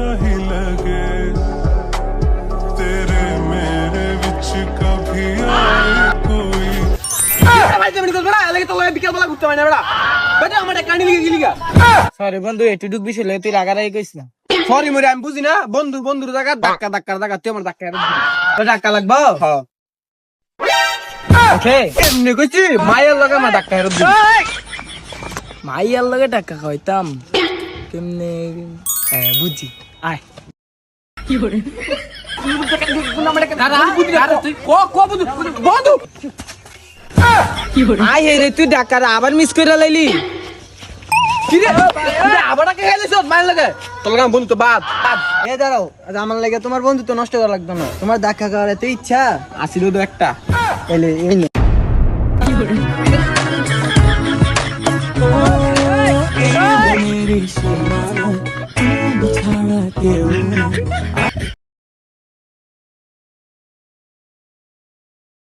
सा ही लगे तेरे मेरे विच कभी आए कोई সরি বন্ধু এটুক বিষয় তুই রাগারাগি কইস না। সরি মরে আমি বুঝি না বন্ধু বন্ধুর জায়গা ধাক্কা তুই আমার ধাক্কা লাগবো এমনি কইছি মায়ের লগে আমার ধাক্কা হেরত দিবি। মাইয়ার লগে টাকা খাইতাম কেমনে বুঝছি আয় আয় রে তুই ডাক্তার আবার মিস করে লাইলি আমার লাগে তোমার বন্ধু তো নষ্ট করা লাগতো না। তোমার দেখা করার এত ইচ্ছা আসিল তো একটা এলে এই নে। ছাড়া কেউ